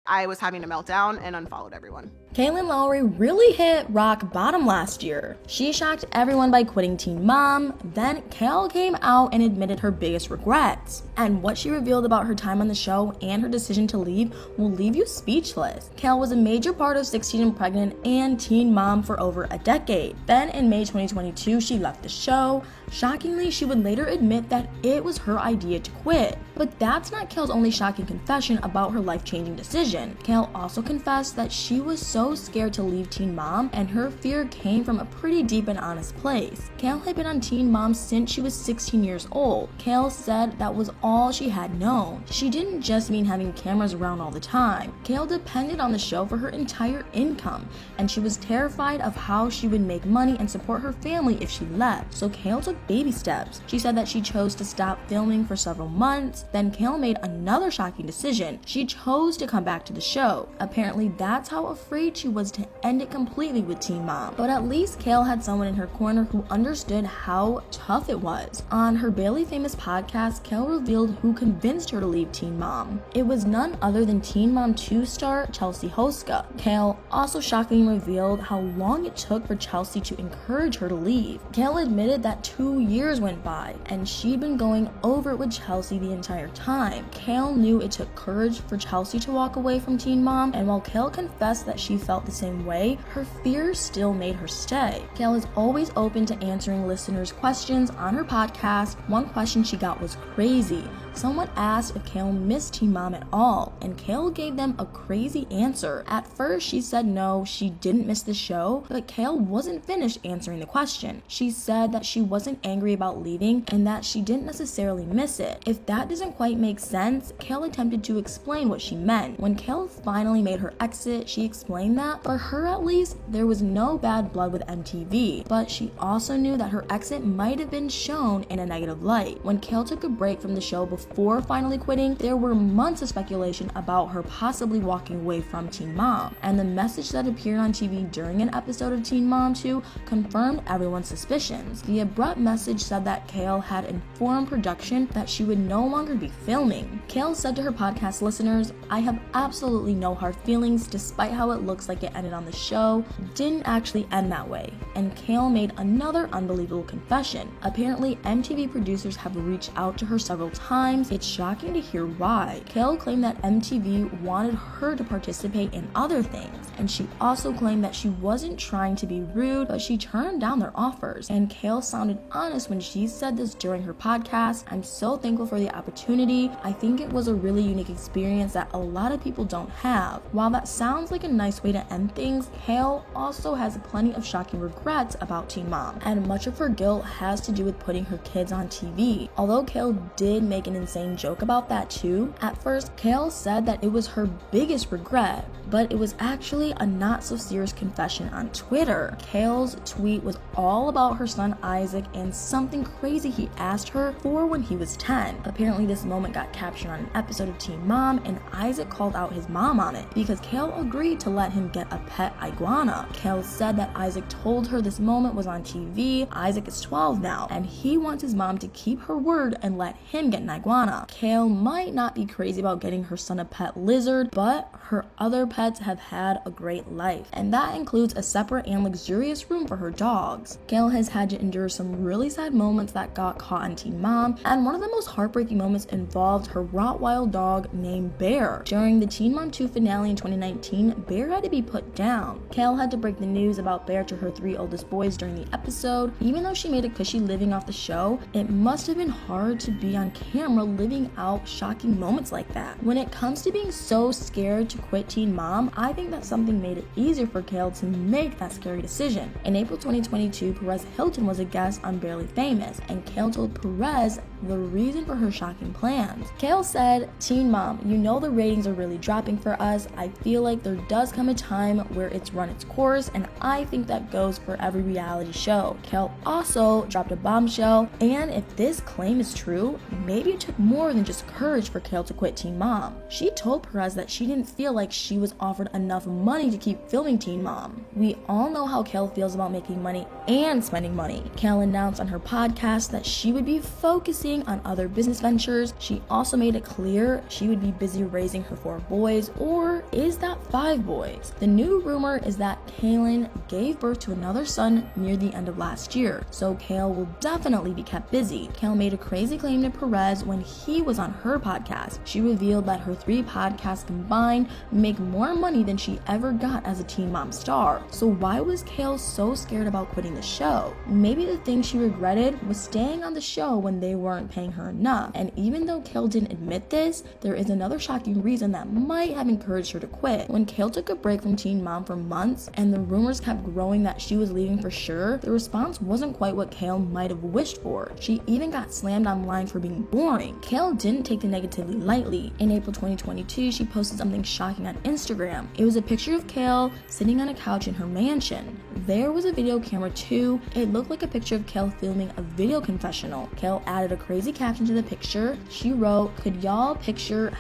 I was having a meltdown and unfollowed everyone. Kail Lowry really hit rock bottom last year. She shocked everyone by quitting Teen Mom. Then Kail came out and admitted her biggest regrets. And what she revealed about her time on the show and her decision to leave will leave you speechless. Kail was a major part of 16 and Pregnant and Teen Mom for over a decade. Then in May 2022, she left the show. Shockingly, she would later admit that it was her idea to quit. But that's not Kail's only shocking confession about her life-changing decision. Kail also confessed that she was so scared to leave Teen Mom, and her fear came from a pretty deep and honest place. Kail had been on Teen Mom since she was 16 years old. Kail said that was all she had known. She didn't just mean having cameras around all the time. Kail depended on the show for her entire income, and she was terrified of how she would make money and support her family if she left. So Kail took baby steps. She said that she chose to stop filming for several months. Then Kail made another shocking decision. She chose to come back to the show. Apparently that's how afraid she was to end it completely with Teen Mom. But at least Kail had someone in her corner who understood how tough it was. On her Barely Famous podcast, Kail revealed who convinced her to leave Teen Mom. It was none other than Teen Mom 2 star Chelsea Hoska. Kail also shockingly revealed how long it took for Chelsea to encourage her to leave. Kail admitted that 2 years went by, and she'd been going over it with Chelsea the entire time. Kail knew it took courage for Chelsea to walk away from Teen Mom, and while Kail confessed that she felt the same way, her fears still made her stay. Kail is always open to answering listeners' questions on her podcast. One question she got was crazy. Someone asked if Kail missed Teen Mom at all, and Kail gave them a crazy answer. At first, she said no, she didn't miss the show, but Kail wasn't finished answering the question. She said that she wasn't angry about leaving and that she didn't necessarily miss it. If that doesn't quite make sense, Kail attempted to explain what she meant. When Kail finally made her exit, she explained that, for her at least, there was no bad blood with MTV, but she also knew that her exit might have been shown in a negative light. When Kail took a break from the show before finally quitting, there were months of speculation about her possibly walking away from Teen Mom, and the message that appeared on TV during an episode of Teen Mom 2 confirmed everyone's suspicions. The abrupt message said that Kail had informed production that she would no longer be filming. Kail said to her podcast listeners, "I have absolutely no hard feelings despite how it looks like it ended on the show. Didn't actually end that way." And Kail made another unbelievable confession. Apparently, MTV producers have reached out to her several times. It's shocking to hear why. Kail claimed that MTV wanted her to participate in other things, and she also claimed that she wasn't trying to be rude, but she turned down their offers. And Kail sounded honest when she said this during her podcast. "I'm so thankful for the opportunity. I think it was a really unique experience that a lot of people don't have." While that sounds like a nice way to end things, Kail also has plenty of shocking regrets about Teen Mom, and much of her guilt has to do with putting her kids on TV. Although Kail did make an insane joke about that too, at first Kail said that it was her biggest regret, but it was actually a not so serious confession on Twitter. Kail's tweet was all about her son Isaac and something crazy he asked her for when he was 10. Apparently this moment got captured on an episode of Teen Mom, and Isaac called out his mom on it because Kail agreed to let him get a pet iguana. Kail said that Isaac told her this moment was on TV. Isaac is 12 now, and he wants his mom to keep her word and let him get an iguana. Kail might not be crazy about getting her son a pet lizard, but her other pets have had a great life, and that includes a separate and luxurious room for her dogs. Kail has had to endure some really sad moments that got caught on Teen Mom, and one of the most heartbreaking moments involved her Rottweiler dog named Bear. During the Teen Mom 2 finale in 2019, Bear had to be put down. Kail had to break the news about Bear to her 3 oldest boys during the episode. Even though she made a cushy living off the show, it must have been hard to be on camera living out shocking moments like that. When it comes to being so scared to quit Teen Mom, I think that something made it easier for Kail to make that scary decision. In April 2022, Perez Hilton was a guest on Barely Famous, and Kail told Perez the reason for her shocking plans. Kail said, "Teen Mom, you know the ratings are really dropping for us. I feel like there does come a time where it's run its course, and I think that goes for every reality show." Kail also dropped a bombshell, and if this claim is true, maybe it took more than just courage for Kail to quit Teen Mom. She told Perez that she didn't feel like she was offered enough money to keep filming Teen Mom. We all know how Kail feels about making money and spending money. Kail announced on her podcast that she would be focusing focusing on other business ventures. She also made it clear she would be busy raising her 4 boys, or is that 5 boys? The new rumor is that Kailin gave birth to another son near the end of last year, so Kail will definitely be kept busy. Kail made a crazy claim to Perez when he was on her podcast. She revealed that her 3 podcasts combined make more money than she ever got as a Teen Mom star. So why was Kail so scared about quitting the show? Maybe the thing she regretted was staying on the show when they weren't paying her enough. And even though Kail didn't admit this, there is another shocking reason that might have encouraged her to quit. When Kail took a break from Teen Mom for months and the rumors kept growing that she was leaving for sure, the response wasn't quite what Kail might have wished for. She even got slammed online for being boring. Kail didn't take the negativity lightly. In April 2022, she posted something shocking on Instagram. It was a picture of Kail sitting on a couch in her mansion. There was a video camera too. It looked like a picture of Kail filming a video confessional. Kail added a crazy caption to the picture. She wrote, "Could y'all picture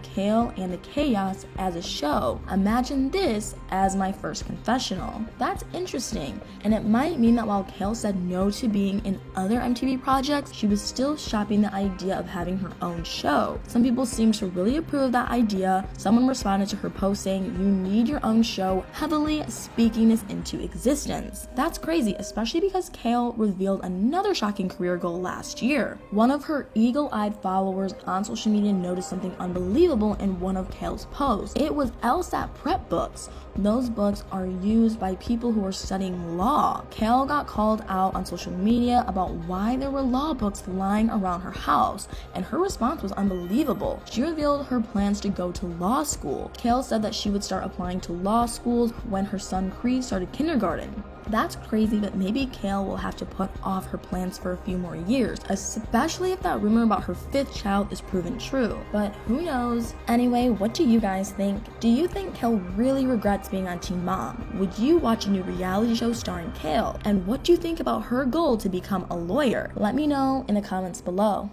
#Kail and the chaos as a show? Imagine this as my first confessional." That's interesting, and it might mean that while Kail said no to being in other MTV projects, she was still shopping the idea of having her own show. Some people seem to really approve of that idea. Someone responded to her post saying, "You need your own show," heavily speaking this into existence. That's crazy, especially because Kail revealed another shocking career goal last year. One of her eagle-eyed followers on social media noticed something unbelievable in one of Kail's posts. It was LSAT prep books. Those books are used by people who are studying law. Kail got called out on social media about why there were law books lying around her house, and her response was unbelievable. She revealed her plans to go to law school. Kail said that she would start applying to law schools when her son Cree started kindergarten. That's crazy, but maybe Kail will have to put off her plans for a few more years, especially if that rumor about her 5th child is proven true. But who knows? Anyway, what do you guys think? Do you think Kail really regrets being on Teen Mom? Would you watch a new reality show starring Kail? And what do you think about her goal to become a lawyer? Let me know in the comments below.